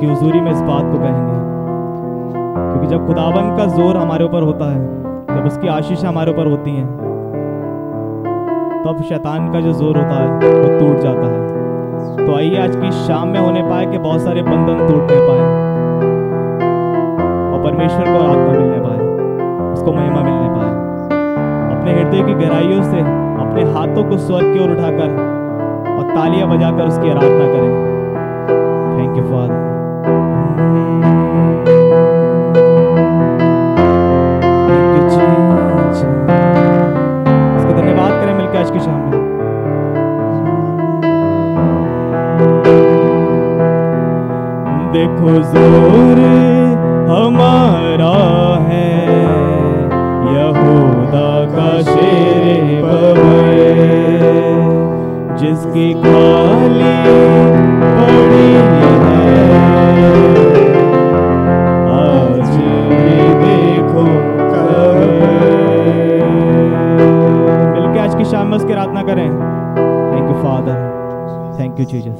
उसकी हुजूरी में इस बात को कहेंगे, क्योंकि जब खुदावन का जोर हमारे ऊपर होता है, जब उसकी आशीष हमारे ऊपर होती हैं, तब शैतान का जो जोर होता है वो टूट जाता है। तो आइए आज की शाम में होने पाए कि बहुत सारे बंधन टूटने पाए और परमेश्वर को आराधना मिलने पाए, उसको महिमा मिलने पाए। अपने हृदय की गहराइयों से अपने हाथों को स्वर्ग की ओर उठाकर और तालियां बजाकर उसकी आराधना करें। Thank you father. उसका धन्यवाद करें मिलकर आज की शाम में। देखो जोर हमारा है यहूदा का शेर बवे, जिसकी खाली पड़ी है आज भी देखो कब। मिलके आज की शाम में उसकी आराधना करें। Thank you father, thank you Jesus.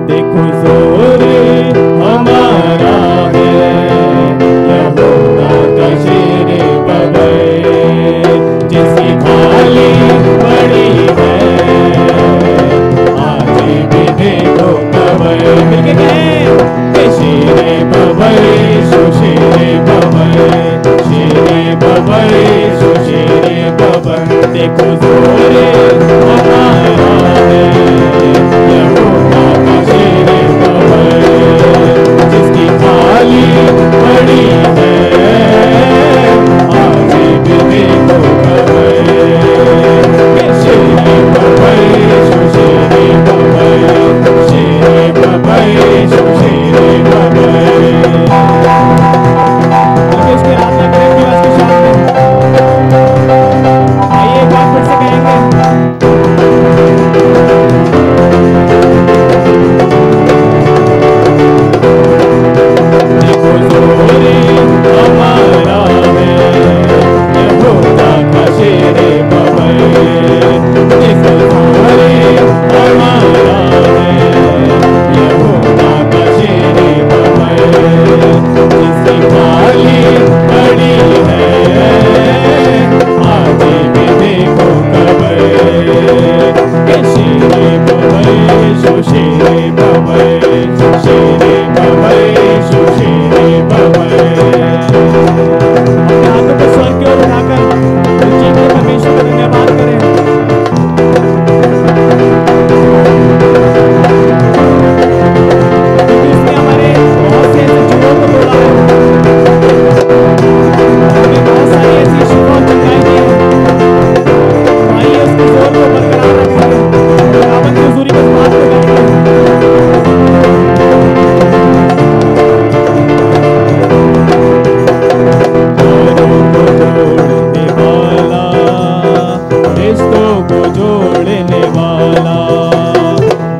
देखो जोर हमारा है यहूदा का शेर बवे, जिसकी खाली पड़ी है आज भी देखो कवे। मिलके कहें शेरे बवे सो शेरे बवे, शेरे बवे सो शेरे बवे। देखो जोर हमारा है यहूदा का शेर बवे, जिसकी खाली पड़ी है आज भी देखो कवे। शेरे बवे सो शेरे बवे, शेरे बवे सो शेरे बवे। इसके आराधना करेंगे आज की शाम में। आइए एक बार फिर से कहेंगे। देखो जोर हमारा है यहूदा का शेर बवे, देखो जोर हमारा है यहूदा का शेर बवे, जिसकी खाली पड़ी है आज भी देखो कवे। शेरे बवे सो शेरे बवे, शेरे बवे सो शेरे बवे। अपने हाथों को स्वर्ग की ओर उठाकर जीवते परमेश्वर का धन्यवाद करें। क्योंकि उसने हमारे बहुत से ऐसे जुड़ों को तोड़ा है, हमें बहुत सारी ऐसी शिफा और चंगाई दी है। आइए उसके जोर को बरकरार रखेंगे, खुदावंद की हुजूरी में इस बात को कहेंगे। रिश्तों को जोड़ने वाला,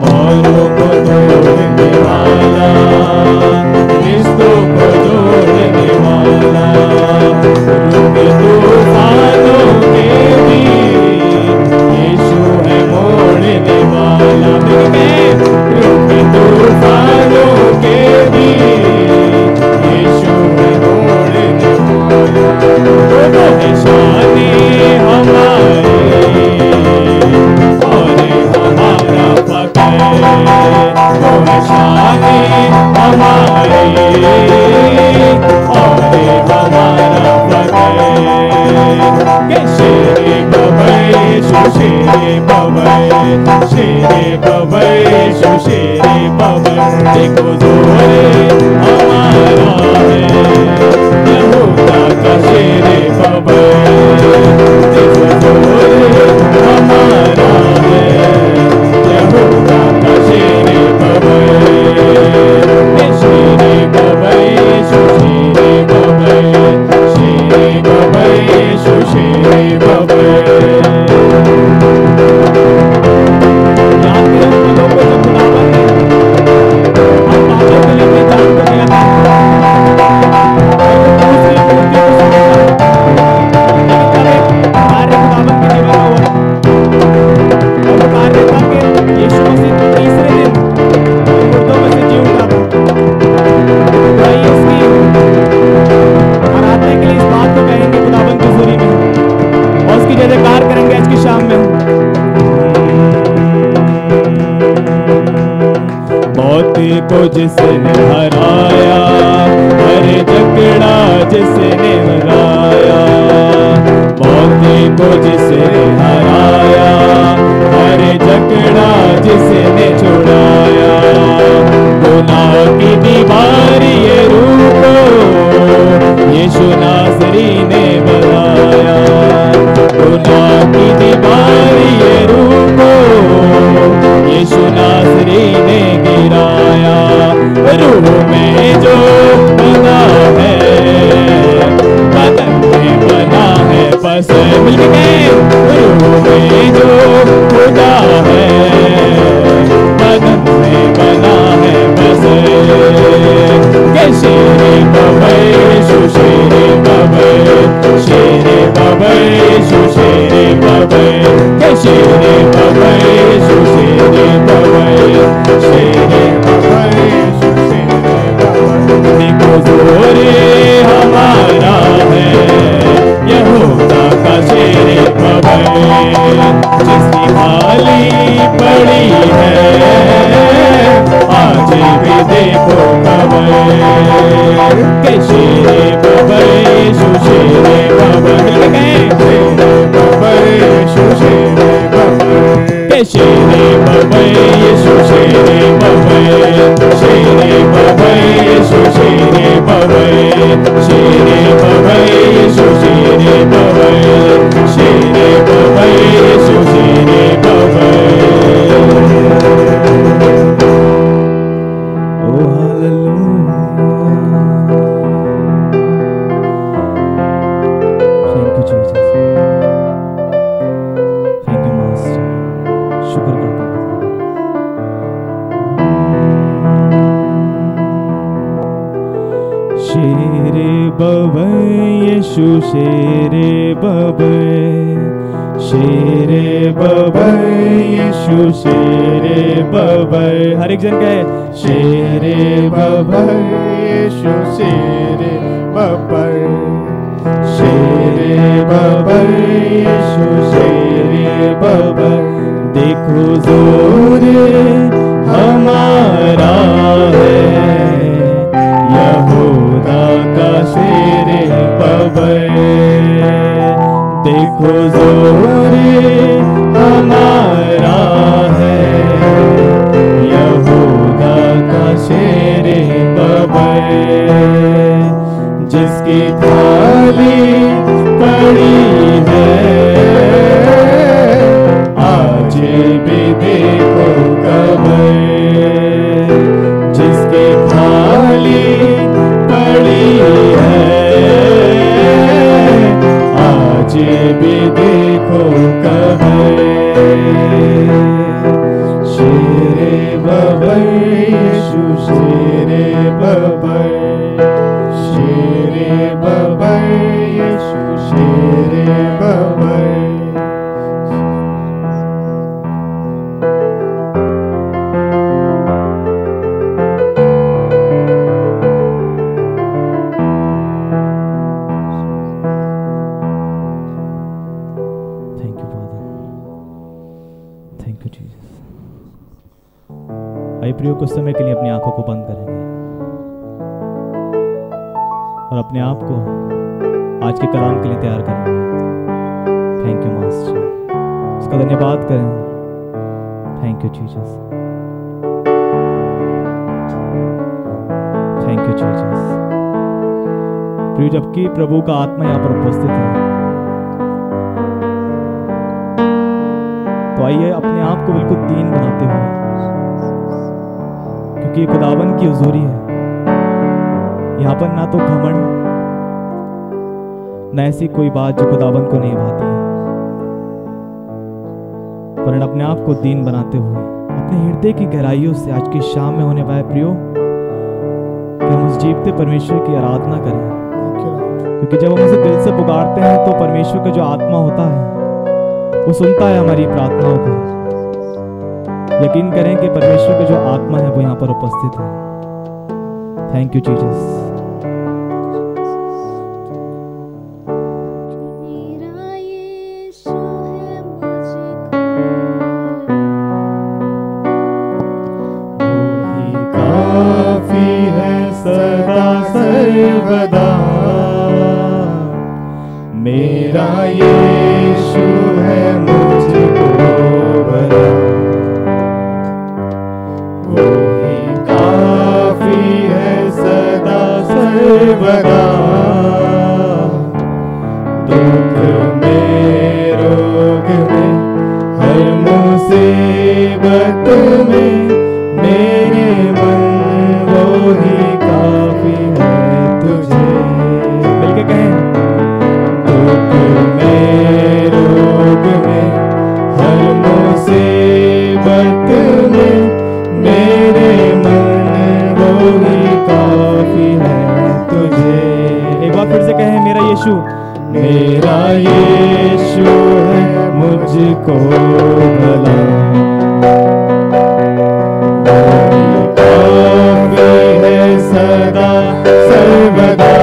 मौलों को तोड़ने वाला, रिश्तों को जोड़ने वाला, रुके तूफानों के भी यीशु है मोड़ने वाला। रुके तूफानों के भी यीशु है मोड़ने वाला। वो है शाने हमारे और हमारा फकर, वो है शाने हमारे और हमारा फकर। शेरे बवे सो शेरे बवे, शेरे बवे सो शेरे बवे। देखो जोर हमारा है यहूदा का शेर बवे, देखो जोर हमारा है यहूदा का शेर बवे। शेरे बवे सो शेरे बवे, शेरे बवे सो शेरे बवे। याद करें उन लोगों को जो खुदावन ने हम पापों के लिए अपनी जान को दिया था, कार्य था कि यीशु मसीह तीसरे दिन मुर्दों में से जी उठा। आज की शाम में। मौत को जिसने हराया, हर झगड़ा जिसने हराया, मौत को जिसने हराया, हर झगड़ा जिसने छुड़ाया, गुनाह की दीवार ये रूठो यीशु नासरी ने बनाया, गुनाह की दीवार ये रूठो यीशु नासरी ने गिराया। रूह में जो बना है बदन में बना है बस, मिलके रूह में जो खुदा है बदन में बना है बस। के शेरे बबे शु शेरे बबे, शेरे बबे शु शेरे बबे, के शेरे बबे शु शेरे बबे, शेरे बबे शु शेरे बबे। देखो जोरे हमारा है यहूदा का शेरे बबे, जिसकी खाली पड़ी है आज भी देखो खबर। के शेरे बबे शु शेरे बबे, शेरे बबे शु शेरे बबे, के शेरे बबे शु शेरे बबे, शेरे बबे शु शेरे बबे, शेरे बबे शु शेरे बबे, शेरे बबे शु शेरे बबे। शेरे बबे, शेरे बबे यीशु शेरे बबे। हर एक जन कहे शेरे बबे यीशु शेरे बबे, शेरे बबे यीशु शेरे बबे। देखो जोरे हमारा है यहूदा का शेरे बबे, देखो जोरे हमारा है यहूदा का शेरे बबे, जिसकी थाली पड़ी है आज भी देखो कबर, जिसकी थाली पड़ी है आज भी देखो कबर। शेरे बबे यीशु शेरे बबे, शेरे बबे यीशु शेरे बबे। प्रियो कुछ समय के लिए अपनी आंखों को बंद करेंगे और अपने आप को आज के कलाम के लिए तैयार करेंगे। थैंक यू मास्टर, उसका धन्यवाद करें। Thank you Jesus, thank you Jesus. प्रियो जबकि प्रभु का आत्मा यहाँ पर उपस्थित है तो आइए अपने आप को बिल्कुल दीन बनाते हुए, क्योंकि ये खुदावन की हुजूरी है। यहाँ पर ना तो घमंड न ऐसी कोई बात जो खुदावन को नहीं भाती है, पर अपने आप को दीन बनाते हुए अपने हृदय की गहराइयों से आज की शाम में होने वाले प्रियो कि हम उस जीवते परमेश्वर की आराधना करें, क्योंकि जब हम उसे दिल से पुकारते हैं तो परमेश्वर का जो आत्मा होता है वो सुनता है हमारी प्रार्थनाओं को। यकीन करें कि परमेश्वर का जो आत्मा है वो यहाँ पर उपस्थित है। Thank you Jesus. मेरा यीशु है यीशु है मुझको भला, वो ही काफी है सदा सर्वदा। दुख में रोग में हर मुसीबत में मेरे मन वो ही काफी है तुझे। मिलके कहें, दुख में रोग में हर मुसीबत में मेरे मन वो ही काफी है तुझे। एक बार फिर से कहें, मेरा यीशु, मेरा यीशु है मुझको भला, वही काफी है सदा सर्वदा।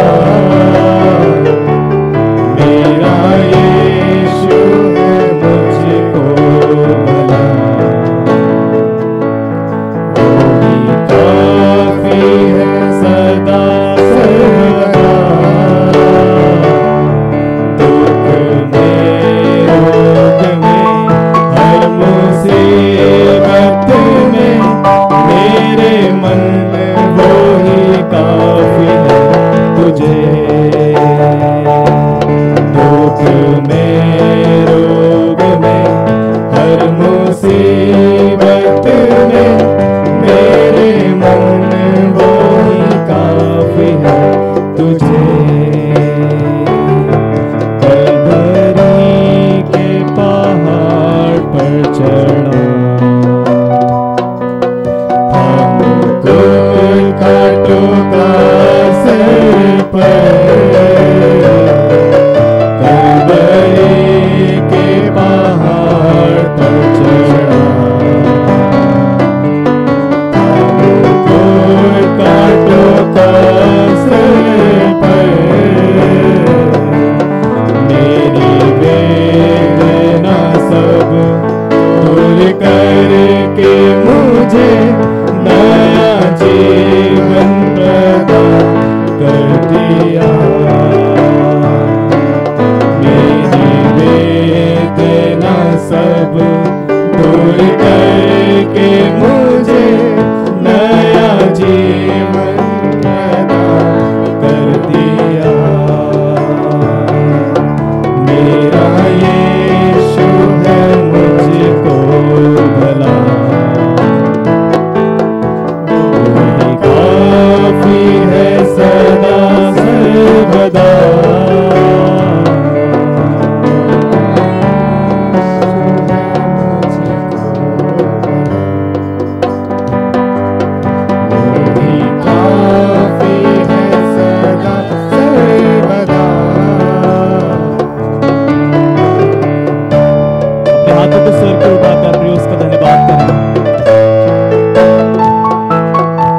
मेरा यीशु है मुझको भला, वही काफी है सदा सर्वदा। दुख में रोग में हर मुसीबत में मेरे मन वो ही काफी है तुझे। दुख में रोग में हर मुसीबत में मेरे मन वो ही काफी है तुझे। कलवरी के पहाड़ पर चढ़ा, था मुकुट कांटों का सिर पर। कलवरी के पहाड़ पर चढ़ा, था मुकुट कांटों का सिर पर। मेरी वेदना सब दूर करके मुझे नया जीवन प्रदान कर दिया। मेरी वेदना सब दूर करके मुझे नया जीवन प्रदान कर दिया। मेरा यीशु है मुझको भला, वही काफी है सदा सर्वदा। वही काफी है सदा सर्वदा। अपने हाथों को सर पे उठाकर प्रिय उसका धन्यवाद करें,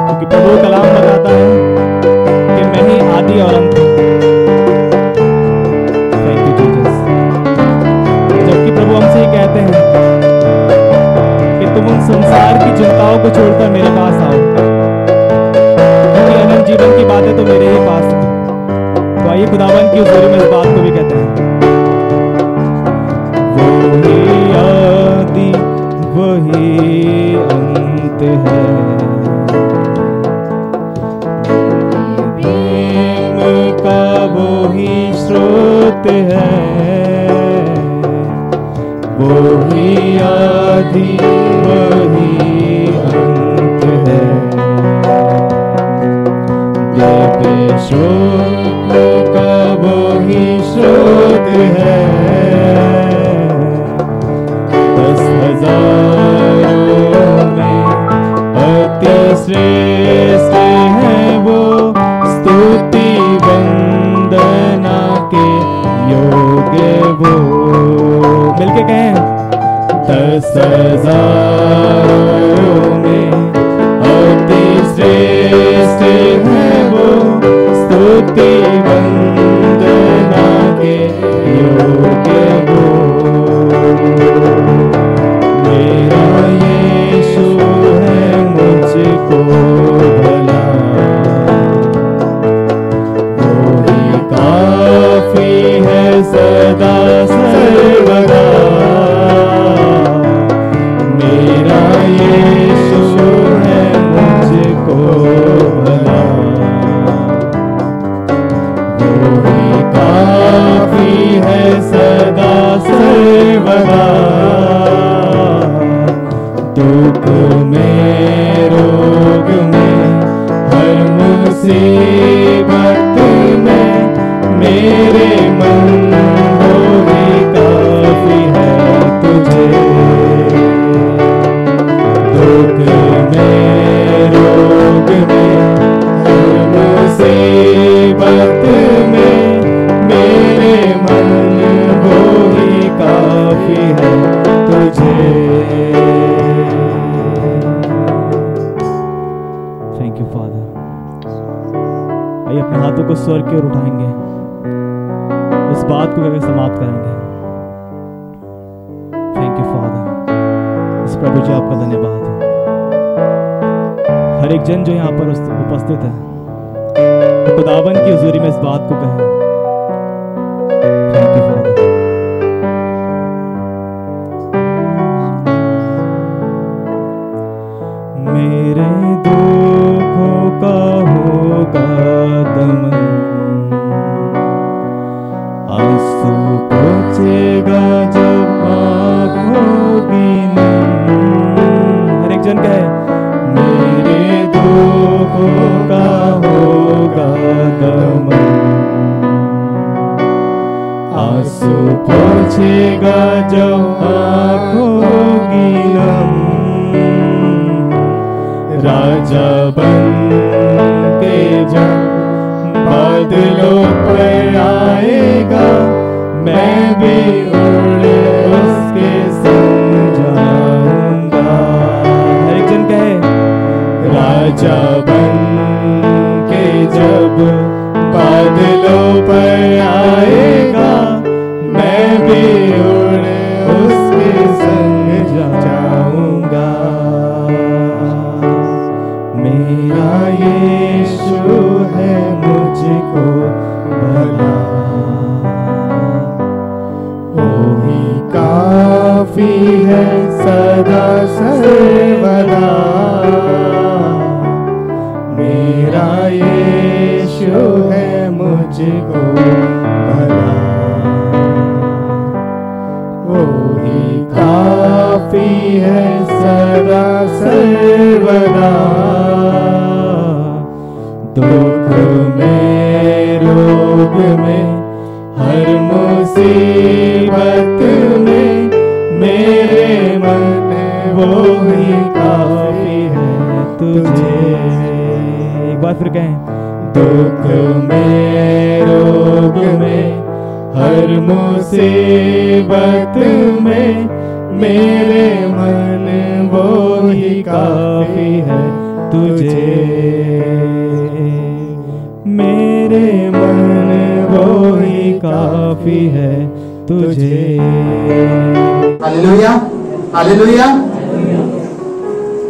क्योंकि प्रभु कलाम बताता है कि मैं ही आदि और अंत हूं। Thank you, Jesus। जबकि प्रभु हमसे ही कहते हैं कि तुम उन संसार की चिंताओं को छोड़कर मेरे पास आओ, क्योंकि अनंत जीवन की बातें तो मेरे ही पास हैं। तो आइए खुदावन की हुजूरी में इस बात को भी कहते हैं, वही आदि वही अंत है, प्रेम का वही स्रोत है। वही आदि वही अंत है, दिव्य शोक का वही स्रोत है। 10,000 में अति श्रेष्ठ है वो, स्तुति वंदना के योग्य वो। मिलके कहें, 10,000 में अति श्रेष्ठ है वो, स्तुति वंदना के योग्य वो। मेरा यीशु है मुझको भला, वही काफी है सदा सर्वदा। मेरा यीशु है मुझको भला, वो ही काफी है सदा सर्वदा। दुख में रोग में हर मुसीबत में मेरे मन वो ही काफी है तुझे। दुख में रोग में हर मुसीबत में मेरे मन वो ही काफी है तुझे। Thank you father. आइए अपने हाथों को स्वर की ओर उठाएंगे, इस बात को कहकर समाप्त करेंगे। Thank you father. इस प्रभु जी आपका धन्यवाद। हर एक जन जो यहाँ पर उपस्थित है तो खुदावन की हुजूरी में इस बात को कहे। Thank you father. मेरे दुखों का होगा दमन, आंसू पोंछेगा जब आँख होगी नम। हर एक जन कहे मेरे दुखों का होगा दमन, आंसू पोंछेगा जब आँख होगी नम। राजा बन के जब बादलों पर आएगा, मैं भी उड़ उसके संग जाऊंगा। हर एक जन कहे राजा बन के जब बादलों पर आएगा, मैं भी उड़ उसके संग जाऊंगा। मेरा यीशु है मुझको भला, वो ही काफी है सदा सर्वदा। मेरा यीशु है मुझको भला, वो ही काफी है सदा सर्वदा। दुख में रोग में हर मुसीबत में मेरे मन वो ही काफी है तुझे। एक बार फिर कहें दुख में रोग में हर मुसीबत में मेरे मन वो ही काफी है तुझे। मेरे मन वो ही काफी है तुझे। Hallelujah, hallelujah.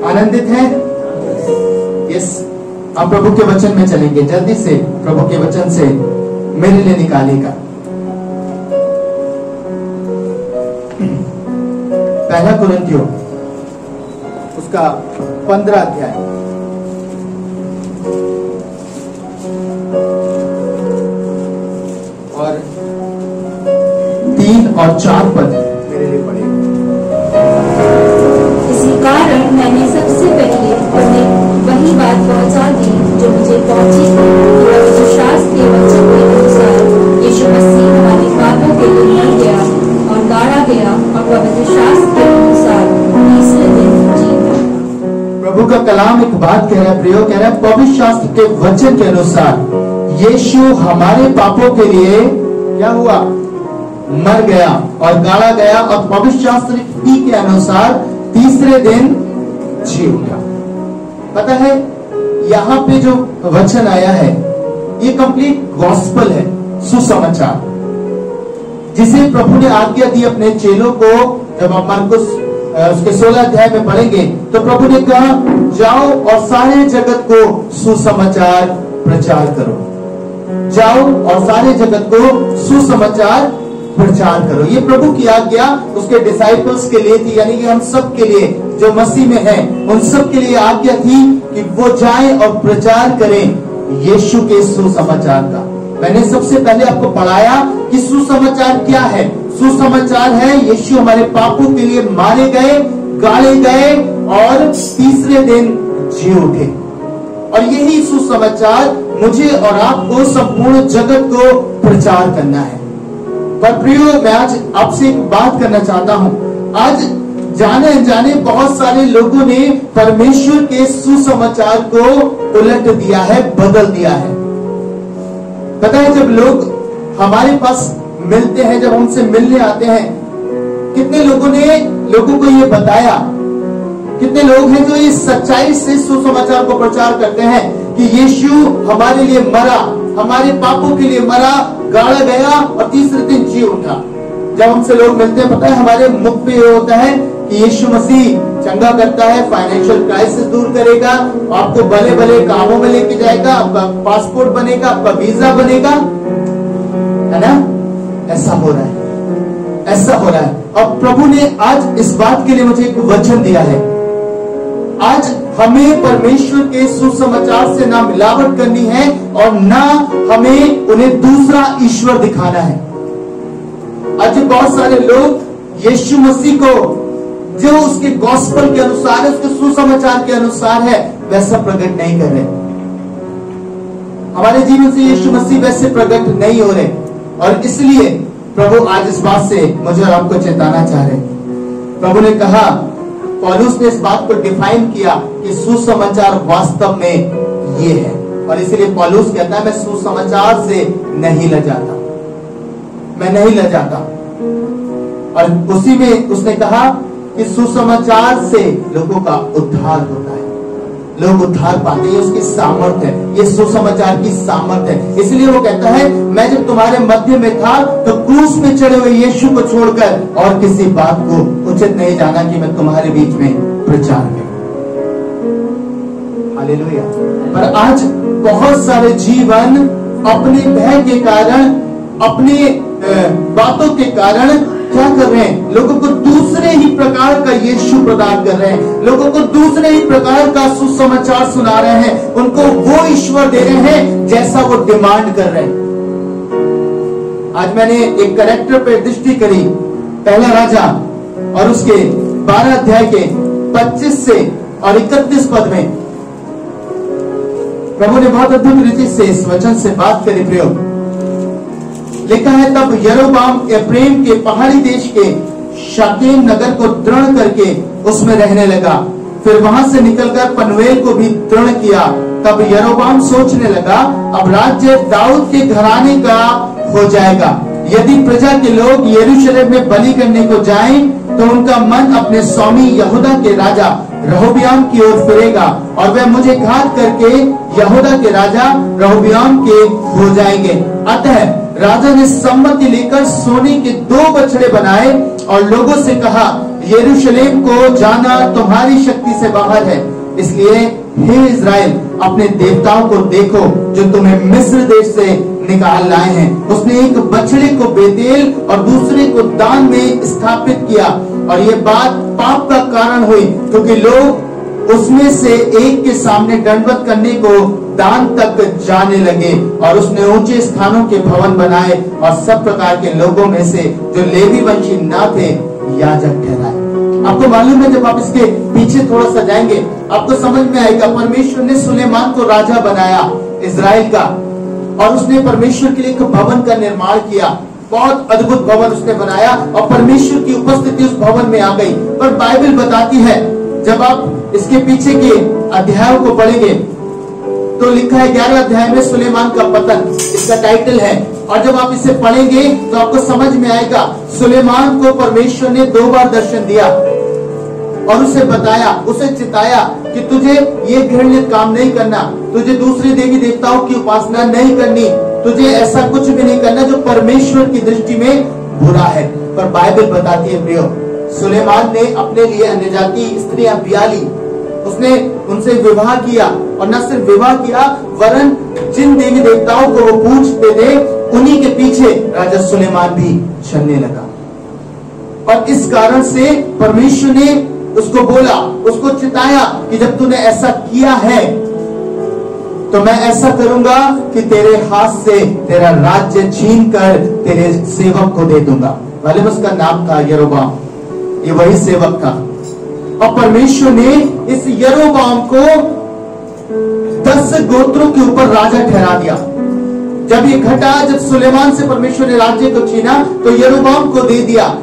आनंदित है? यस। अब प्रभु के वचन में चलेंगे। जल्दी से प्रभु के वचन से मेरे लिए निकालेगा। पहला कुरिन्थियों उसका 15 अध्याय और 3 और 4 पद मेरे लिए पढ़े। इसी कारण मैंने सबसे पहले उन्हें वही बात पहुंचा दी जो मुझे पहुंची थी कि पवित्र शास्त्र के वचन के अनुसार यीशु मसीह हमारे पापों के लिए मर गया और गाड़ा गया और पवित्र शास्त्र के अनुसार तीसरे दिन जी उठा। प्रभु का कलाम एक बात कह रहा है प्रियो, कह रहा है पवित्र शास्त्र के वचन के अनुसार यीशु हमारे पापों के लिए क्या हुआ? मर गया और गाड़ा गया और पवित्र शास्त्र के अनुसार तीसरे दिन जी उठा। पता है यहाँ पे जो वचन आया है ये कंप्लीट गॉस्पल है, सुसमाचार, जिसे प्रभु ने आज्ञा दी अपने चेलों को। जब आप मार्कुस उसके 16 अध्याय में पढ़ेंगे तो प्रभु ने कहा जाओ और सारे जगत को सुसमाचार प्रचार करो। जाओ और सारे जगत को सुसमाचार प्रचार करो। ये प्रभु की आज्ञा उसके डिसाइपल्स के लिए थी, यानी कि हम सब के लिए जो मसीह में है उन सब के लिए आज्ञा थी कि वो जाएं और प्रचार करें यीशु के सुसमाचार का। मैंने सबसे पहले आपको पढ़ाया कि सुसमाचार क्या है। सुसमाचार है यीशु हमारे पापों के लिए मारे गए, गाड़े गए और तीसरे दिन जी उठे। और यही सुसमाचार मुझे और आपको संपूर्ण जगत को प्रचार करना है। पर प्रियो, मैं आज आपसे एक बात करना चाहता हूं। आज जाने अनजाने बहुत सारे लोगों ने परमेश्वर के सुसमाचार को उलट दिया है, बदल दिया है। पता है, जब लोग हमारे पास मिलते हैं, जब हमसे मिलने आते हैं, कितने लोगों ने लोगों को ये बताया, कितने लोग हैं जो इस सच्चाई से सुसमाचार को प्रचार करते हैं कि यीशु हमारे लिए मरा, हमारे पापों के लिए मरा, गाड़ा गया और तीसरे दिन जी उठा। जब हमसे लोग मिलते हैं, पता है हमारे मुख पे ये होता है कि यीशु मसीह चंगा करता है, फाइनेंशियल क्राइसिस दूर करेगा, आपको भले भले कामों में लेके जाएगा, आपका पासपोर्ट बनेगा, आपका वीजा बनेगा, है ना? ऐसा हो रहा है, ऐसा हो रहा है। और प्रभु ने आज इस बात के लिए मुझे एक वचन दिया है। आज हमें परमेश्वर के सुसमाचार से ना मिलावट करनी है और ना हमें उन्हें दूसरा ईश्वर दिखाना है। आज बहुत सारे लोग यीशु मसीह को जो उसके गॉस्पेल के अनुसार है, उसके सुसमाचार के अनुसार है, वैसा प्रकट नहीं कर रहे। हमारे जीवन से यीशु मसीह वैसे प्रकट नहीं हो रहे और इसलिए प्रभु आज इस बात से मुझे और आपको चेताना चाह रहे। प्रभु ने कहा, पौलुस ने इस बात को डिफाइन किया कि सुसमाचार वास्तव में ये है। और इसलिए पौलुस कहता है, मैं सुसमाचार से नहीं लजाता, मैं नहीं लजाता। और उसी में उसने कहा कि सुसमाचार से लोगों का उद्धार होता है, लोग उद्धार पाते हैं, उसकी सामर्थ्य है, ये सुसमाचार की सामर्थ्य है। इसलिए वो कहता है, मैं जब तुम्हारे मध्य में था तो क्रूस पे चढ़े हुए यीशु को छोड़कर और किसी बात को उचित नहीं जाना कि मैं तुम्हारे बीच में प्रचार करूं। हालेलुया। पर आज बहुत सारे जीवन अपने भय के कारण, अपने बातों के कारण क्या कर रहे हैं? लोगों को दूसरे ही प्रकार का यीशु प्रदान कर रहे हैं, लोगों को दूसरे ही प्रकार का सुसमाचार सुना रहे हैं, उनको वो ईश्वर दे रहे हैं जैसा वो डिमांड कर रहे हैं। आज मैंने एक कैरेक्टर पर दृष्टि करी, पहला राजा और उसके 12 अध्याय के 25 से और 31 पद में प्रभु ने बहुत अद्भुत रीति से इस वचन से बात करी। प्रयोग लिखा है, तब यरोबाम एफ्रेम के पहाड़ी देश के शाकेम नगर को दृढ़ करके उसमें रहने लगा, फिर वहां से निकलकर पनवेल को भी दृढ़ किया। तब यरोबाम सोचने लगा, अब राज्य दाऊद के घराने का हो जाएगा। यदि प्रजा के लोग यरूशलेम में बलि करने को जाएं, तो उनका मन अपने स्वामी यहूदा के राजा रहोबियाम की ओर फिरेगा और वह मुझे घात करके यहूदा के राजा रहोबियाम के हो जाएंगे। अतः राजा ने सम्मति लेकर सोने के 2 बछड़े बनाए और लोगों से कहा, यरूशलेम को जाना तुम्हारी शक्ति से बाहर है, इसलिए हे इज़राइल, अपने देवताओं को देखो जो तुम्हें मिस्र देश से निकाल लाए हैं। उसने एक बछड़े को बेतेल और दूसरे को दान में स्थापित किया और ये बात पाप का कारण हुई, क्योंकि लोग उसमें से एक के सामने दंडवत करने को दान तक जाने लगे। और उसने ऊंचे स्थानों के भवन बनाए और सब प्रकार के लोगों में से जो लेवी वंशी ना थे याजक ठहराए। आपको मालूम है, जब आप इसके पीछे थोड़ा सा जाएंगे आपको समझ में आएगा, परमेश्वर ने सुलेमान को राजा बनाया इज़राइल का और उसने परमेश्वर के लिए एक भवन का निर्माण किया। बहुत अद्भुत भवन उसने बनाया और परमेश्वर की उपस्थिति उस भवन में आ गई। पर बाइबल बताती है, जब आप इसके पीछे के अध्यायों को पढ़ेंगे तो लिखा है 11 अध्याय में सुलेमान का पतन, इसका टाइटल है। और जब आप इसे पढ़ेंगे तो आपको समझ में आएगा, सुलेमान को परमेश्वर ने 2 बार दर्शन दिया और उसे बताया, उसे चिताया कि तुझे ये घृणित काम नहीं करना, तुझे दूसरे देवी देवताओं की उपासना नहीं करनी, तुझे ऐसा कुछ भी नहीं करना जो परमेश्वर की दृष्टि में बुरा है। पर बाइबल बताती है प्रियो, सुलेमान ने अपने लिए अन्यजाति स्त्रियां ब्याली, उसने उनसे विवाह किया और न सिर्फ विवाह किया वरन जिन देवी देवताओं को वो पूजते थे उन्हीं के पीछे राजा सुलेमान भी चलने लगा। और इस कारण से परमेश्वर ने उसको बोला, उसको चिताया कि जब तूने ऐसा किया है तो मैं ऐसा करूंगा कि तेरे हाथ से तेरा राज्य छीन कर तेरे सेवक को दे दूंगा। मालूम उसका नाम था यरोबाम, ये वही सेवक था। और परमेश्वर ने इस यरोबाम को 10 गोत्रों के ऊपर राजा ठहरा दिया। जब ये घटा, जब सुलेमान से परमेश्वर ने राज्य को छीना तो यरोबाम को दे दिया।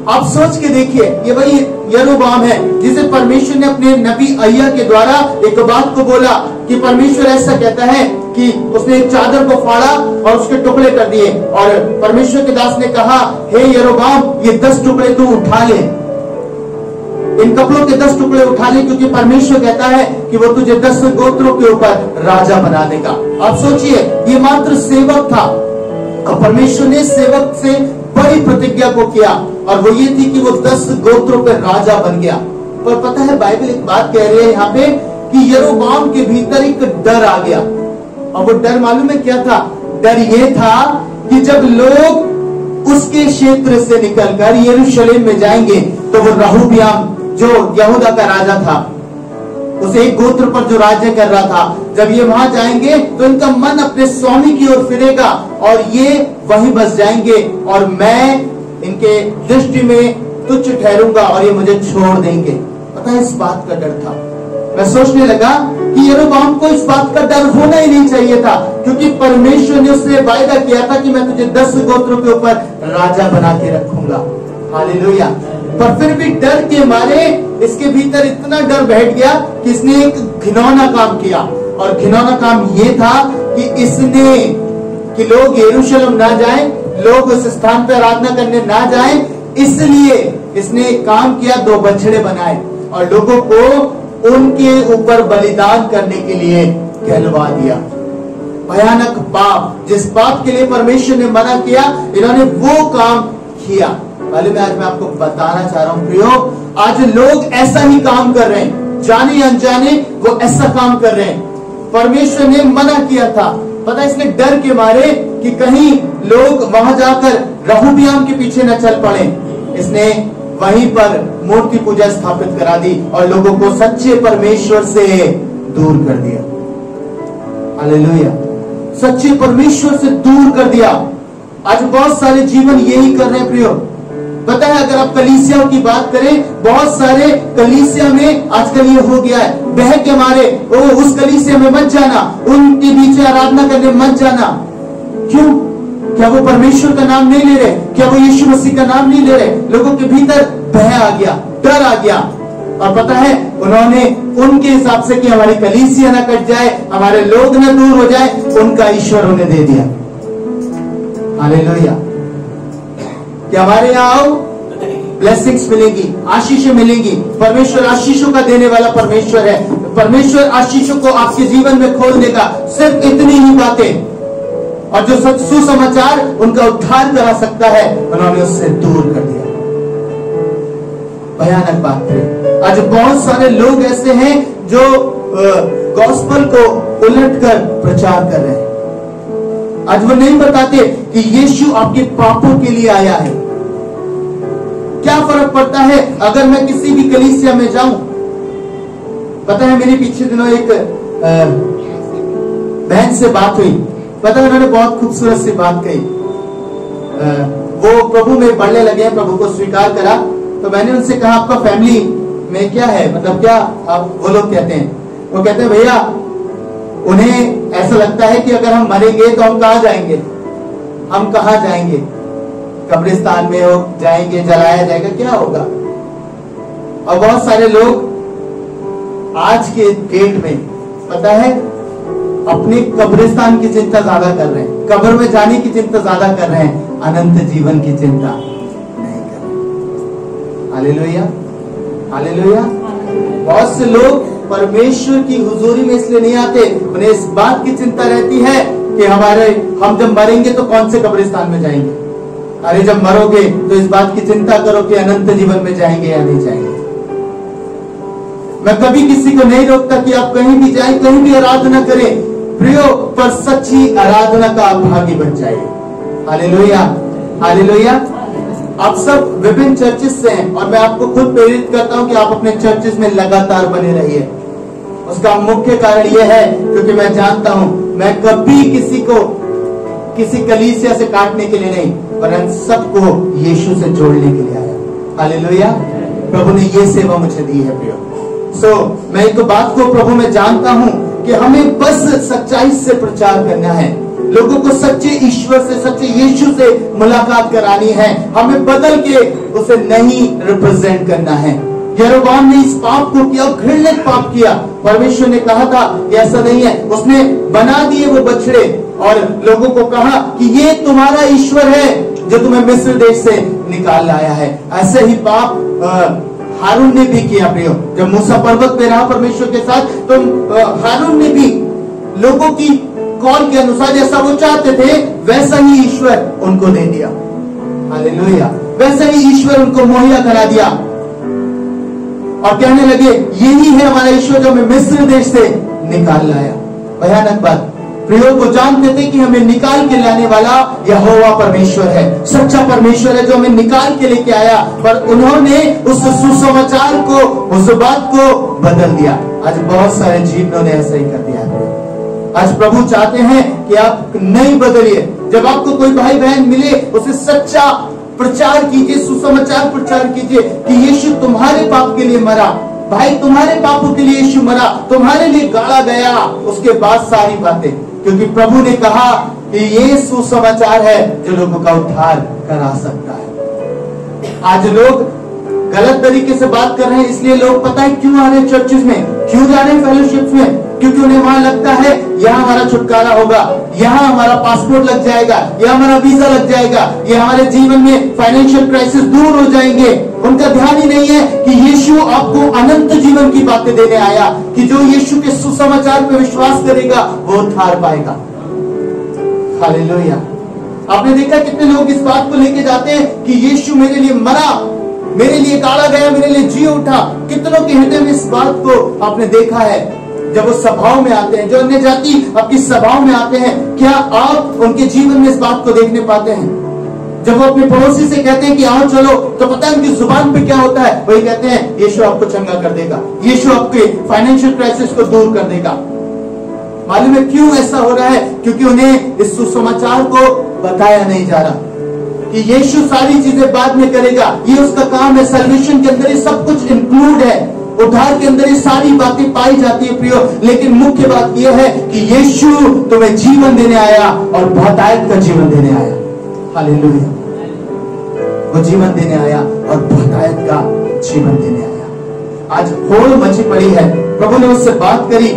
आप सोच के देखिए, ये वही यरोबाम है जिसे परमेश्वर ने अपने नबी अय्या के द्वारा एक बात को बोला कि परमेश्वर ऐसा कहता है कि उसने एक चादर को फाड़ा और उसके टुकड़े कर दिए, और परमेश्वर के दास ने कहा, हे यरोबाम, ये 10 टुकड़े तू उठा ले, इन कपड़ों के 10 टुकड़े उठा ले, क्योंकि परमेश्वर कहता है कि वो तुझे 10 गोत्रों के ऊपर राजा बना देगा। आप सोचिए, ये मात्र सेवक था और परमेश्वर ने सेवक से बड़ी प्रतिज्ञा को किया, और वो ये थी कि वो 10 गोत्रों पर राजा बन गया। पर पता है, बाइबल एक बात कह रही है यहाँ पे कि यरोबाम के भीतर एक डर आ गया। और वो डर मालूम है क्या था? डर ये था कि जब लोग उसके क्षेत्र से निकलकर यरूशलेम में जाएंगे तो वो रहूबियाम जो यहूदा का राजा था, उस एक गोत्र पर जो राज्य कर रहा था, जब ये वहां जाएंगे तो इनका मन अपने स्वामी की ओर फिरेगा और ये वहीं बस जाएंगे, और मैं इनके दृष्टि में तुच्छ ठहरूंगा और ये मुझे छोड़ देंगे। पता है, इस बात का डर था। मैं सोचने लगा कि यरोबाम को इस बात का डर होना ही नहीं चाहिए था, क्योंकि परमेश्वर ने उससे वायदा किया था कि मैं तुझे 10 गोत्रों के ऊपर राजा बना के रखूंगा। हालेलुया। पर फिर भी डर के मारे इसके भीतर इतना डर बैठ गया कि इसने एक घिनौना काम किया, और घिनौना काम ये था कि इसने कि लोग यरूशलेम ना जाएं, लोग उस स्थान पर आराधना करने ना जाएं, इसलिए इसने एक काम किया, 2 बछड़े बनाए और लोगों को उनके ऊपर बलिदान करने के लिए कहलवा दिया। भयानक पाप, जिस पाप के लिए परमेश्वर ने मना किया, इन्होंने वो काम किया। मालूम है, आज मैं आपको बताना चाह रहा हूं प्रियो, आज लोग ऐसा ही काम कर रहे हैं, जाने अनजाने वो ऐसा काम कर रहे हैं। परमेश्वर ने मना किया था, पता है, इसने डर के मारे कि कहीं लोग वहां जाकर रहूबियाम के पीछे न चल पड़े, इसने वहीं पर मूर्ति पूजा स्थापित करा दी और लोगों को सच्चे परमेश्वर से दूर कर दिया। हालेलुया। सच्चे परमेश्वर से दूर कर दिया। आज बहुत सारे जीवन यही कर रहे हैं प्रियो। पता है, अगर आप कलीसियाओं की बात करें, बहुत सारे कलीसिया में आजकल ये हो गया है, बह के मारे ओ उस कलीसिया में मत जाना, उनके पीछे आराधना करने मत जाना। क्यों? क्या वो परमेश्वर का नाम नहीं ले रहे? क्या वो यीशु मसीह का नाम नहीं ले रहे? लोगों के भीतर भय आ गया, डर आ गया, और पता है, उन्होंने उनके हिसाब से कि हमारी कलीसिया ना कट जाए, हमारे लोग ना दूर हो जाए, उनका ईश्वर उन्हें दे दिया। हालेलुया। कि हमारे यहाँ आओ, ब्लेसिंग्स मिलेगी, आशीषें मिलेंगी। परमेश्वर आशीषों का देने वाला परमेश्वर है। परमेश्वर आशीषों को आपके जीवन में खोल देगा। सिर्फ इतनी ही बातें, और जो सुसमाचार उनका उद्धार करा सकता है, उन्होंने उससे दूर कर दिया। भयानक बात है। आज बहुत सारे लोग ऐसे हैं जो गॉस्पेल को उलटकर प्रचार कर रहे हैं। आज वो नहीं बताते कि यीशु आपके पापों के लिए आया है। क्या फर्क पड़ता है अगर मैं किसी भी कलीसिया में जाऊं? पता है, मेरे पीछे दिनों एक बहन से बात हुई। पता है, उन्होंने बहुत खूबसूरत सी बात कही। वो प्रभु में बढ़ने लगे हैं, प्रभु को स्वीकार करा। तो मैंने उनसे कहा, आपका फैमिली में क्या है, मतलब क्या आप? वो लोग कहते हैं, वो कहते हैं, भैया उन्हें ऐसा लगता है कि अगर हम मरेंगे तो हम कहाँ जाएंगे? हम कहाँ जाएंगे? कब्रिस्तान में हो जाएंगे, जलाया जाएगा, क्या होगा? और बहुत सारे लोग आज के डेट में, पता है, अपने कब्रिस्तान की चिंता ज्यादा कर रहे हैं, कब्र में जाने की चिंता ज्यादा कर रहे हैं, अनंत जीवन की चिंता नहीं कर रहे। Hallelujah, hallelujah. बहुत से लोग परमेश्वर की हुजूरी में इसलिए नहीं आते, उन्हें इस बात की चिंता रहती है कि हम जब मरेंगे तो कौन से कब्रिस्तान में जाएंगे। अरे जब मरोगे तो इस बात की चिंता करो कि अनंत जीवन में जाएंगे या नहीं जाएंगे। मैं कभी किसी को नहीं रोकता कि आप कहीं भी जाएं, कहीं भी आराधना करें प्रियो, पर सच्ची आराधना का आप भागी बन जाइए। Hallelujah, hallelujah. आप सब विभिन्न चर्चेस से हैं और मैं आपको खुद प्रेरित करता हूं कि आप अपने चर्चेस में लगातार बने रहिए। उसका मुख्य कारण यह है क्योंकि मैं जानता हूं मैं कभी किसी को किसी कलीसिया से काटने के लिए नहीं, वरन सबको यीशु से जोड़ने के लिए आया। हालेलुया। प्रभु ने ये सेवा मुझे दी है प्रियो। मैं एक बात को प्रभु में जानता हूं कि हमें बस सच्चाई से प्रचार करना है, लोगों को सच्चे ईश्वर से, सच्चे यीशु से मुलाकात करानी है। हमें बदल के उसे नहीं रिप्रेजेंट करना है। यरोबाम ने इस पाप को किया, घृणित पाप किया। परमेश्वर ने कहा था कि ऐसा नहीं है, उसने बना दिए वो बछड़े और लोगों को कहा कि ये तुम्हारा ईश्वर है जो तुम्हें मिस्र देश से निकाल लाया है। ऐसे ही पाप हारून ने भी किया प्रियो। जब मूसा पर्वत पे रहा परमेश्वर के साथ, तो हारून ने भी लोगों की कॉल के अनुसार जैसा वो चाहते थे वैसा ही ईश्वर उनको दे दिया। हालेलुया। वैसा ही ईश्वर उनको मुहैया करा दिया और कहने लगे यही है हमारा ईश्वर जो हमें मिस्र देश से निकाल लाया। भयानक बात। प्रियो को जानते थे कि हमें निकाल के लाने वाला यहोवा परमेश्वर है, सच्चा परमेश्वर है जो हमें निकाल के लेके आया, पर उन्होंने उस सुसमाचार को, उस बात को बदल दिया। आज बहुत सारे जीवनों ने ऐसा ही कर दिया है। आज प्रभु चाहते हैं कि आप नहीं बदलिए। जब आपको कोई भाई बहन मिले उसे सच्चा प्रचार कीजिए, सुसमाचार प्रचार कीजिए कि यीशु तुम्हारे पाप के लिए मरा, भाई तुम्हारे पापों के लिए यीशु मरा, तुम्हारे लिए गाड़ा गया। उसके बाद सारी बातें, क्योंकि प्रभु ने कहा कि ये सुसमाचार है जो लोगों का उद्धार करा सकता है। आज लोग गलत तरीके से बात कर रहे हैं, इसलिए लोग पता है क्यों आ रहे हैं चर्चेस में, क्यों जा रहे हैं फेलोशिप में, क्योंकि उन्हें वहां लगता है यहाँ हमारा छुटकारा होगा, यहाँ हमारा पासपोर्ट लग जाएगा, यहाँ हमारा वीजा लग जाएगा, ये हमारे जीवन में फाइनेंशियल क्राइसिस दूर हो जाएंगे। उनका ध्यान ही नहीं है कि यीशु आपको अनंत जीवन की बातें देने आया, कि जो यीशु के सुसमाचार पे विश्वास करेगा वो उद्धार पाएगा। हालेलुया। आपने देखा कितने लोग इस बात को लेके जाते हैं कि यीशु मेरे लिए मरा, मेरे लिए गाड़ा गया, मेरे लिए जी उठा। कितनों के हृदय में इस बात को आपने देखा है। जब वो सभाओं में आते हैं, जो अन्य जाति आपकी सभाओं में आते हैं, क्या आप उनके जीवन में इस बात को देखने पाते हैं? जब वो अपने पड़ोसी से कहते हैं कि आओ चलो, तो पता है उनकी जुबान पे क्या होता है? वही कहते हैं यीशु आपको चंगा कर देगा, यीशु आपके फाइनेंशियल क्राइसिस को दूर कर देगा। मालूम है क्यों ऐसा हो रहा है? क्योंकि उन्हें इस सुसमाचार को बताया नहीं जा रहा कि यीशु सारी चीजें बाद में करेगा, ये उसका काम है। सल्वेशन के अंदर ये सब कुछ इंक्लूड है, उद्धार के अंदर ये सारी बातें पाई जाती है प्रियो। लेकिन मुख्य बात यह है कि यीशु तुम्हें जीवन देने आया और बहुतायत का जीवन देने आया। हालेलुया। वो जीवन देने आया और बहुतायत का जीवन देने आया। आज होड़ मची पड़ी है। प्रभु ने उससे बात करी।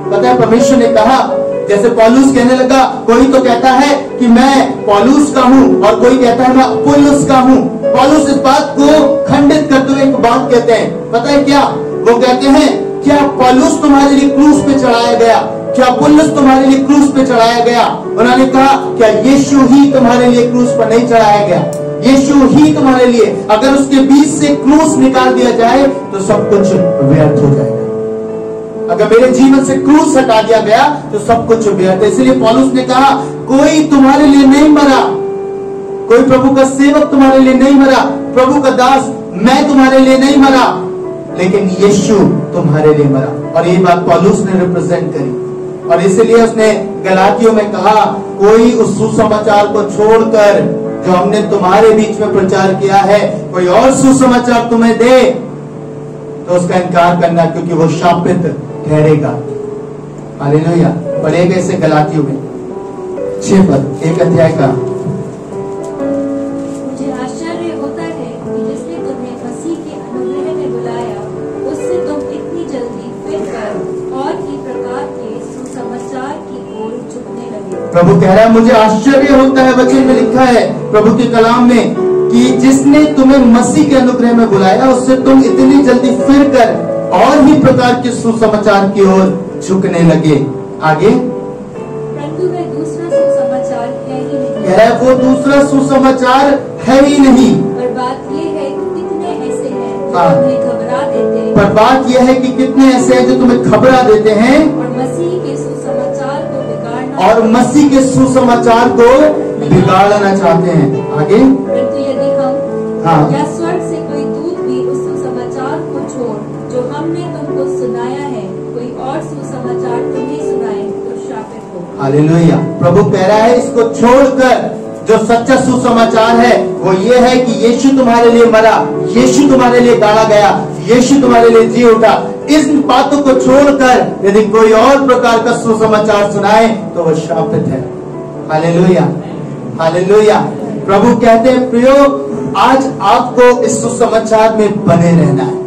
पता है परमेश्वर ने कहा, जैसे पौलुस कहने लगा, कोई तो कहता है कि मैं पौलुस का हूं और कोई कहता है मैं अपुल्लोस का हूं। पौलुस इस बात को खंडित करते हुए एक बात कहते हैं, पता है क्या? वो कहते हैं क्या पौलुस तुम्हारे लिए क्रूस पे चढ़ाया गया? क्या अपुल्लोस तुम्हारे लिए क्रूस पे चढ़ाया गया? उन्होंने कहा क्या यीशु ही तुम्हारे लिए क्रूस पर नहीं चढ़ाया गया? यीशु ही तुम्हारे लिए, अगर उसके बीच से क्रूस निकाल दिया जाए तो सब कुछ व्यर्थ हो जाएगा। अगर मेरे जीवन से क्रूस हटा दिया गया तो सब कुछ व्यर्थ है। इसलिए पौलुस ने कहा कोई तुम्हारे लिए नहीं मरा, कोई प्रभु का सेवक तुम्हारे लिए नहीं मरा, प्रभु का दास मैं तुम्हारे लिए नहीं मरा, लेकिन यीशु तुम्हारे लिए मरा। और ये बात पौलुस ने रिप्रेजेंट करी और इसलिए उसने गलातियों में कहा कोई उस सुसमाचार को छोड़कर जो हमने तुम्हारे बीच में प्रचार किया है, कोई और सुसमाचार तुम्हें दे तो उसका इनकार करना, क्योंकि वो शापित ठहरेगा। हालेलुया। पढ़ेगा इसे गलातियों में 6 पद 1 अध्याय का। मुझे आश्चर्य होता है कि जिसने तुम्हें मसीह के अनुग्रह में बुलाया उससे तुम इतनी जल्दी फिरकर और ही प्रकार के सुसमाचार की ओर झुकने लगे। प्रभु कह रहा है मुझे आश्चर्य होता है, वचन में लिखा है प्रभु के कलाम में, कि जिसने तुम्हें मसीह के अनुग्रह में बुलाया उससे तुम इतनी जल्दी फिरकर और ही प्रकार के सुसमाचार की ओर झुकने लगे। आगे परंतु वह दूसरा सुसमाचार है ही नहीं। कह रहा है वो दूसरा सुसमाचार है ही नहीं। पर बात यह है कि कितने ऐसे हैं जो तुम्हें घबरा देते हैं। पर बात यह है कि कितने ऐसे हैं जो तुम्हें घबरा देते हैं और मसीह के सुसमाचार को बिगाड़ना, और मसीह के सुसमाचार को बिगाड़ना चाहते हैं। आगे परंतु यदि हम हाँ। या स्वर्ग से कोई दूत भी उस सुसमाचार को छोड़ जो हमने तुमको सुनाया है कोई और सुसमाचार तुम्हें सुनाए तो श्रापित हो। हालेलुया। प्रभु कह रहा है इसको छोड़कर जो सच्चा सुसमाचार है वो ये है कि यीशु तुम्हारे लिए मरा, यीशु तुम्हारे लिए गाड़ा गया, यीशु तुम्हारे लिए जी उठा। इस बातों को छोड़कर यदि कोई और प्रकार का सुसमाचार सुनाए तो वह श्रापित है। Hallelujah, hallelujah. प्रभु कहते हैं प्रियो, आज आपको इस सुसमाचार में बने रहना है।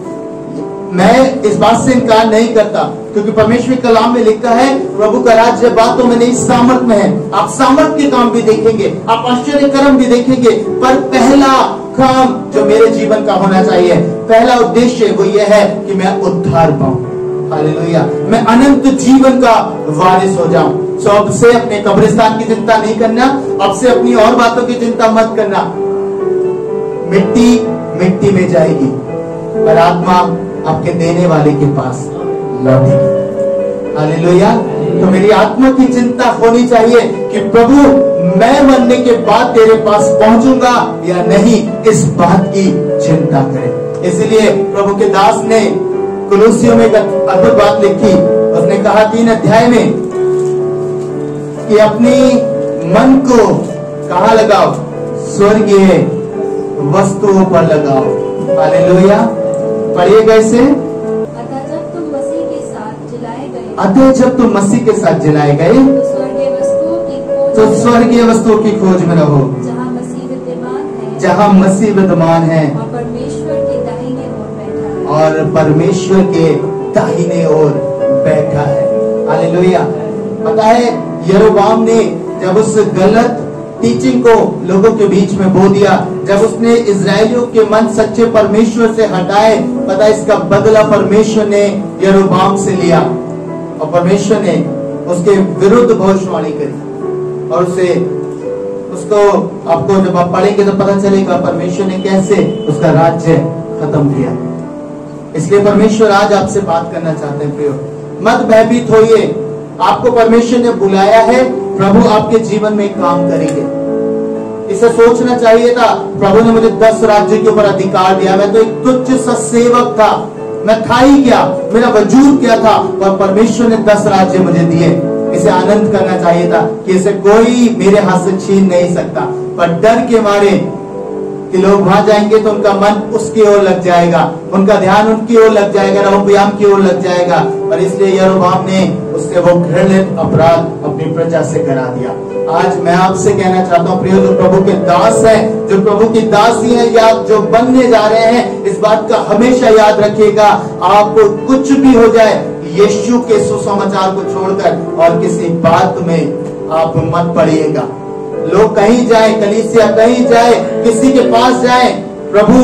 मैं इस बात से इनकार नहीं करता क्योंकि परमेश्वर कलाम में लिखा है प्रभु का राज्य बातों में नहीं सामर्थ में है। आप सामर्थ के काम भी देखेंगे, आप आश्चर्य कर्म भी देखेंगे, पर पहला काम जो मेरे जीवन का होना चाहिए, पहला उद्देश्य वो ये है कि मैं उद्धार पाऊं। हालेलुया, मैं अनंत जीवन का वारिस हो जाऊं। सो अब से अपने कब्रिस्तान की चिंता नहीं करना, अब से अपनी और बातों की चिंता मत करना। मिट्टी मिट्टी में जाएगी पर आत्मा आपके देने वाले के पास लौटेगी। हालेलुया। तो मेरी आत्मा की चिंता होनी चाहिए कि प्रभु मैं मरने के बाद तेरे पास पहुंचूंगा या नहीं, इस बात की चिंता करें। इसलिए प्रभु के दास ने कुलुसियों में एक अद्भुत बात लिखी। उसने कहा 3 अध्याय में कि अपनी मन को कहाँ लगाओ, स्वर्गीय वस्तुओं पर लगाओ। हालेलुया। पढ़िए कैसे? अतः जब तुम मसीह के साथ जिलाए गए अतः जब तुम मसीह के साथ जिलाए गए तो स्वर्गीय वस्तुओं की खोज तो स्वर्गीय वस्तुओं की खोज में रहो जहाँ मसीह विद्यमान है जहाँ मसीह विद्यमान है और परमेश्वर के दाहिने ओर बैठा है। और परमेश्वर के दाहिने ओर बैठा है। हालेलुया। पता है यरोबाम ने जब उस गलत टीचिंग को लोगों के बीच में बो दिया, जब उसने इजरायलियों के मन सच्चे परमेश्वर से हटाए, पता इसका बदला परमेश्वर ने यरोबाम से लिया और परमेश्वर ने उसके विरुद्ध भविष्यवाणी करी और उसको आपको जब आप पढ़ेंगे तो पता चलेगा परमेश्वर ने कैसे उसका राज्य खत्म किया। इसलिए परमेश्वर आज आपसे बात करना चाहते हैं प्रियो, मत भयभीत होइए। आपको परमेश्वर ने बुलाया है, प्रभु आपके जीवन में काम करेंगे। इसे सोचना चाहिए था प्रभु ने मुझे 10 राज्य के ऊपर अधिकार दिया, मैं तो एक तुच्छ सा सेवक था, मैं था ही क्या, मेरा वजूद क्या था, और परमेश्वर ने 10 राज्य मुझे दिए। इसे आनंद करना चाहिए था कि इसे कोई मेरे हाथ से छीन नहीं सकता, पर डर के मारे कि लोग वहां जाएंगे तो उनका मन उसकी ओर लग जाएगा, उनका ध्यान उनकी ओर लग जाएगा, रहोबयाम की ओर लग जाएगा, और इसलिए यरोबाम ने उससे वो घृणित अपराध अपनी प्रजा से करा दिया। आज मैं आपसे कहना चाहता हूँ प्रियो, जो प्रभु के दास हैं, जो प्रभु की दासी हैं या जो बनने जा रहे हैं, इस बात का हमेशा याद रखिएगा, आपको कुछ भी हो जाए यीशु के सुसमाचार को छोड़कर और किसी बात में आप मत पड़िएगा। लोग कहीं जाए, कलीसिया कहीं जाए, किसी के पास जाए, प्रभु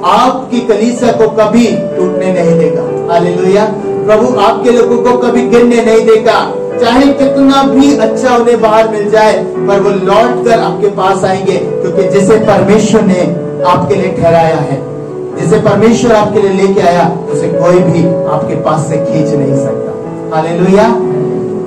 आपकी कलीसिया को कभी टूटने नहीं देगा। हालेलुया। प्रभु आपके लोगों को कभी गिरने नहीं देगा, चाहे कितना भी अच्छा उन्हें बाहर मिल जाए, पर वो लौट कर आपके पास आएंगे, क्योंकि जिसे परमेश्वर ने आपके लिए ठहराया है, जिसे परमेश्वर आपके लिए लेके आया, उसे कोई भी आपके पास से खींच नहीं सकता। हालेलुया।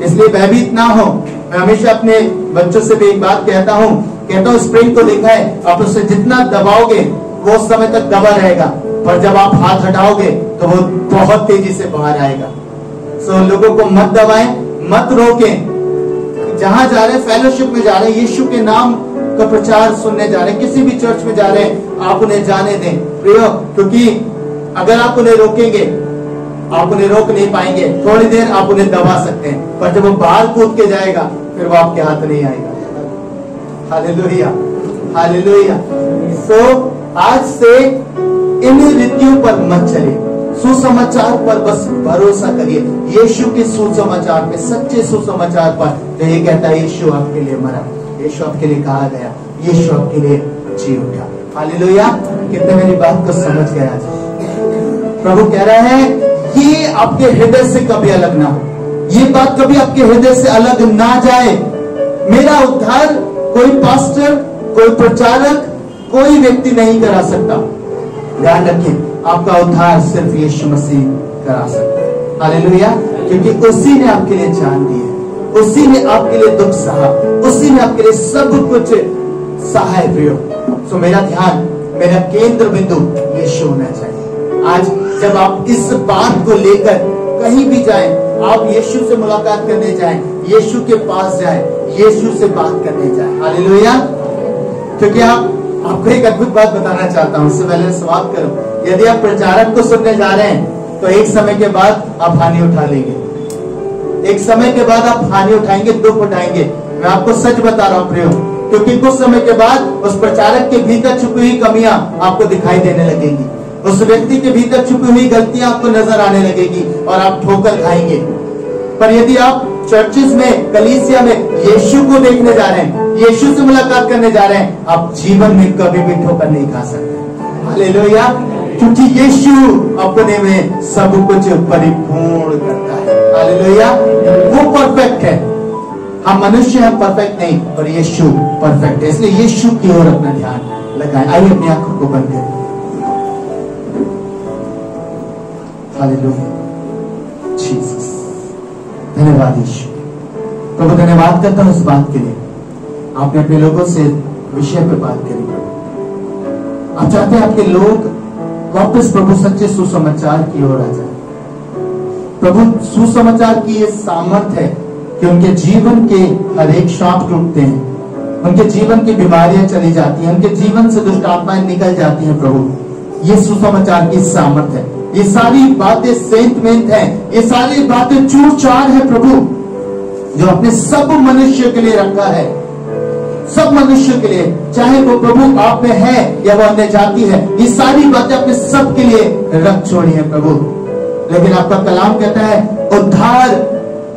इसलिए भयभीत ना हो। मैं हमेशा अपने बच्चों से भी एक बात कहता हूँ स्प्रिंग को देखा है, आप उसे जितना दबाओगे वो उस समय तक दबा रहेगा, पर जब आप हाथ हटाओगे तो वो बहुत तेजी से बाहर आएगा। सो लोगों को मत दबाएं, मत रोकें। जहां जा रहे हैं, फेलोशिप में जा रहे हैं, यीशु के नाम का प्रचार सुनने जा रहे हैं, किसी भी चर्च में जा रहे हैं, आप उन्हें जाने दें प्रियो, क्योंकि अगर आप उन्हें रोकेंगे आप उन्हें रोक नहीं पाएंगे। थोड़ी देर आप उन्हें दबा सकते हैं, पर जब वो बाहर कूद के जाएगा फिर वो आपके हाथ नहीं आएगा। Hallelujah, hallelujah. सो आज से इन रीतियों पर मत चलिए, सुसमाचार पर बस भरोसा करिए, यीशु के सुसमाचार पे, सच्चे सुसमाचार पर, जो ये कहता है यीशु आपके लिए मरा, यीशु आपके लिए कहा गया, यीशु आपके लिए जी उठा। हालेलुया। कितने मेरी बात को समझ गए आज? प्रभु कह रहा है ये आपके हृदय से कभी अलग ना हो, ये बात कभी आपके हृदय से अलग ना जाए। मेरा उद्धार कोई पास्टर, कोई प्रचारक, कोई व्यक्ति नहीं करा सकता। ध्यान रखिए, आपका उद्धार सिर्फ यीशु मसीह करा सकता है। हालेलुया। क्योंकि उसी ने आपके लिए जान दी है, उसी ने आपके लिए दुख सहा, उसी ने आपके लिए सब कुछ सहा है प्रियो। सो मेरा ध्यान, मेरा केंद्र बिंदु यीशु होना चाहिए। आज जब आप इस बात को लेकर कहीं भी जाएं, आप यीशु से मुलाकात करने जाएं, यीशु के पास जाएं, यीशु से बात करने जाएं। हालेलुया। क्योंकि आपको एक अद्भुत बात बताना चाहता हूं, उससे पहले समाप्त करूं। यदि आप प्रचारक को सुनने जा रहे हैं तो एक समय के बाद आप हानि उठा लेंगे, एक समय के बाद आप हानि उठाएंगे, दुख उठाएंगे। मैं आपको सच बता रहा हूं प्रियो, क्योंकि कुछ समय के बाद उस प्रचारक के भीतर छुपी हुई कमियां आपको दिखाई देने लगेंगी, उस व्यक्ति के भीतर छुपी हुई गलतियां आपको नजर आने लगेगी और आप ठोकर खाएंगे। पर यदि आप चर्चेस में, कलीसिया में यीशु को देखने जा रहे हैं, यीशु से मुलाकात करने जा रहे हैं, आप जीवन में कभी भी ठोकर नहीं खा सकते। हालेलुया। क्योंकि यीशु अपने में सब कुछ परिपूर्ण करता है। हालेलुया। वो परफेक्ट है, हम मनुष्य हैं परफेक्ट नहीं, और यीशु परफेक्ट है। इसलिए यीशु की ओर अपना ध्यान लगाएं। आइए अपनी आंखों को बंद करें। हालेलुया। जीसस, धन्यवाद यीशु। प्रभु धन्यवाद करता हूं इस बात के लिए, आपने अपने लोगों से विषय पे बात करी। आप चाहते हैं आपके लोग वापस प्रभु सच्चे सुसमाचार की ओर आ जाए। प्रभु सुसमाचार की ये सामर्थ है कि उनके जीवन के हर एक श्राप टूटते हैं, उनके जीवन की बीमारियां चली जाती हैं, उनके जीवन से दुष्ट आत्माएं निकल जाती हैं। प्रभु ये सुसमाचार की सामर्थ है। ये सारी बातें सेंटमेंट है, ये सारी बातें चूर-चार है प्रभु, जो अपने सब मनुष्य के लिए रखा है, सब मनुष्य के लिए, चाहे वो प्रभु आप में है या वो अन्य जाति है। ये सारी बातें अपने सब के लिए रख छोड़ी है प्रभु। लेकिन आपका कलाम कहता है उद्धार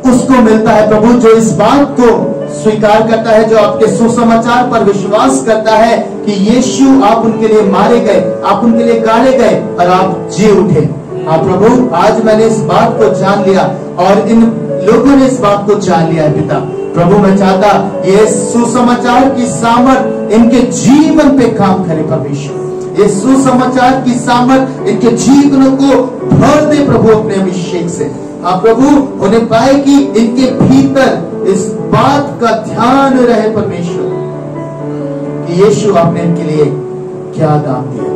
उसको मिलता है प्रभु जो इस बात को स्वीकार करता है, जो आपके सुसमाचार पर विश्वास करता है कि यीशु आप उनके लिए मारे गए, आप उनके लिए गाड़े गए और आप जी उठे। हाँ प्रभु, आज मैंने इस बात को जान लिया और इन लोगों ने इस बात को जान लिया है पिता। प्रभु मैं चाहता ये सुसमाचार की सामर्थ इनके जीवन पे काम करे परमेश्वर। ये सुसमाचार की सामर्थ इनके जीवनों को भर दे प्रभु अपने अभिषेक से। आप प्रभु उन्हें पाए कि इनके भीतर इस बात का ध्यान रहे परमेश्वर कि यीशु आपने इनके लिए क्या दाम दिया,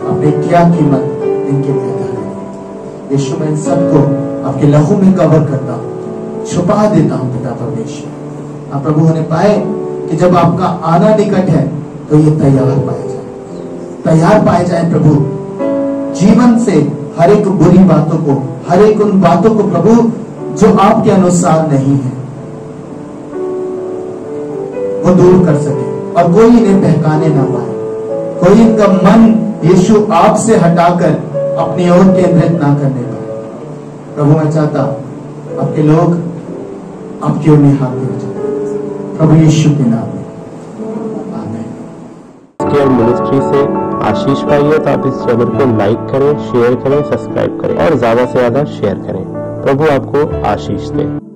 आपने क्या कीमत इनके लिए अदा की। यीशु मैं इन सबको आपके लहू में कवर करता हूँ, छुपा देता हूँ पिता परमेश्वर। आप प्रभु उन्हें पाए कि जब आपका आना निकट है तो ये तैयार पाए जाए, तैयार पाए जाए प्रभु। जीवन से हर एक बुरी बातों को, हर एक उन बातों को प्रभु जो आपके अनुसार नहीं है, वो दूर कर सके और कोई इन्हें बहकाने ना पाए, कोई इनका मन यीशु आपसे हटाकर अपनी ओर केंद्रित ना करने पाए। प्रभु मैं चाहता आपके लोग आपकी ओर निहारते हो जाए प्रभु यीशु के नाम में, आमीन। केयर मिनिस्ट्री से आशीष पाइए तो आप इस चैनल को लाइक करें, शेयर करें, सब्सक्राइब करें और ज्यादा से ज्यादा शेयर करें। प्रभु आपको आशीष दे।